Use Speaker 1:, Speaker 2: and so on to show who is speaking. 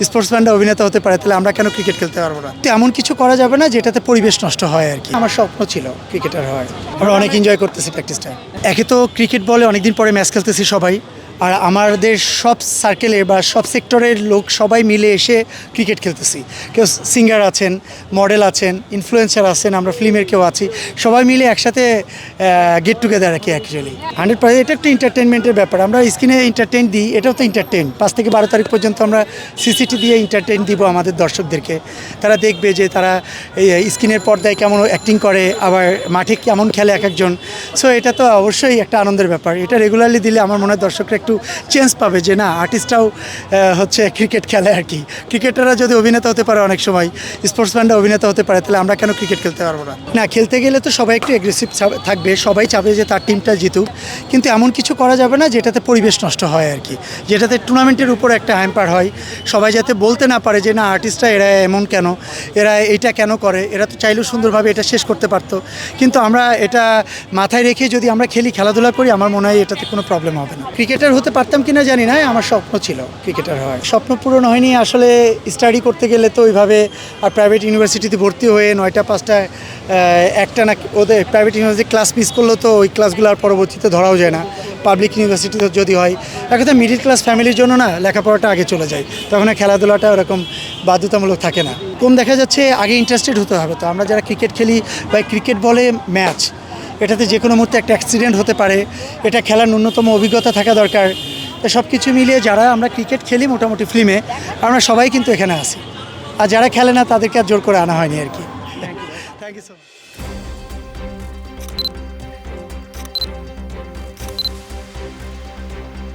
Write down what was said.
Speaker 1: স্পোর্টসম্যানরা অভিনেতা হতে পারে, তাহলে আমরা কেন ক্রিকেট খেলতে পারবো না? তো এমন কিছু করা যাবে না যেটাতে পরিবেশ নষ্ট হয় আর কি। আমার স্বপ্ন ছিল ক্রিকেটার হয়, আমরা অনেক এনজয় করতেছি প্র্যাকটিসটা। একে তো ক্রিকেট বলে অনেকদিন পরে ম্যাচ খেলতেছি সবাই, আর আমাদের সব সার্কেলের বা সব সেক্টরের লোক সবাই মিলে এসে ক্রিকেট খেলতেছি। কেউ সিঙ্গার আছেন, মডেল আছেন, ইনফ্লুয়েন্সার আছেন, আমরা ফিল্মের কেউ আছি, সবাই মিলে একসাথে গেট টুগেদার আর কি। অ্যাকচুয়ালি 100% এটা একটা এন্টারটেনমেন্টের ব্যাপার। আমরা স্ক্রিনে এন্টারটেন দিই, এটাও তো এন্টারটেন। 5 থেকে 12 তারিখ পর্যন্ত আমরা সিসিটি দিয়ে এন্টারটেন দিব আমাদের দর্শকদেরকে। তারা দেখবে যে তারা এই স্ক্রিনের পর্দায় কেমন অ্যাক্টিং করে, আবার মাঠে কেমন খেলে এক একজন। সো এটা তো অবশ্যই একটা আনন্দের ব্যাপার। এটা রেগুলারলি দিলে আমার মনে হয় দর্শকরা একটু চেঞ্জ পাবে যে না, আর্টিস্টরাও হচ্ছে ক্রিকেট খেলে আর কি। ক্রিকেটাররা যদি অভিনেতা হতে পারে, অনেক সময় স্পোর্টসম্যানরা অভিনেতা হতে পারে, তাহলে আমরা কেন ক্রিকেট খেলতে পারবো না? না, খেলতে গেলে তো সবাই একটু অ্যাগ্রেসিভ থাকবে, সবাই চাবে যে তার টিমটা জিতুক, কিন্তু এমন কিছু করা যাবে না যেটাতে পরিবেশ নষ্ট হয় আর কি, যেটাতে টুর্নামেন্টের উপর একটা হ্যাম্পার হয়। সবাই যাতে বলতে না পারে যে না, আর্টিস্টরা এরা এমন কেন, এরা এইটা কেন করে, এরা তো চাইলেও সুন্দরভাবে এটা শেষ করতে পারতো। কিন্তু আমরা এটা মাথায় রেখে যদি আমরা খেলাধুলা করি, আমার মনে হয় এটাতে কোনো প্রবলেম হবে না। ক্রিকেটার হতে পারতাম কিনা জানি না, আমার স্বপ্ন ছিল ক্রিকেটার হয়। স্বপ্ন পূরণ হয়নি আসলে। স্টাডি করতে গেলে তো ওইভাবে, আর প্রাইভেট ইউনিভার্সিটিতে ভর্তি হয়ে 9টা 5টা একটা না, ওদের প্রাইভেট ইউনিভার্সিটি ক্লাস মিস করলেও তো ওই ক্লাসগুলো আর পরবর্তীতে ধরাও যায় না। পাবলিক ইউনিভার্সিটিতে যদি হয়, এখন তো মিডিল ক্লাস ফ্যামিলির জন্য না লেখাপড়াটা আগে চলে যায়, তখন খেলাধুলাটা ওরকম বাধ্যতামূলক থাকে না। কম দেখা যাচ্ছে, আগে ইন্টারেস্টেড হতে হবে। তো আমরা যারা ক্রিকেট খেলি বা ক্রিকেট বলে ম্যাচ, এটাতে যে কোনো মুহূর্তে একটা অ্যাক্সিডেন্ট হতে পারে, এটা খেলার ন্যূনতম অভিজ্ঞতা থাকা দরকার। তো সব কিছু মিলিয়ে যারা আমরা ক্রিকেট খেলি মোটামুটি ফিল্মে, আমরা সবাই কিন্তু এখানে আসি। আর যারা খেলে না তাদেরকে আর জোর করে আনা হয়নি আর কি। Thank you so much.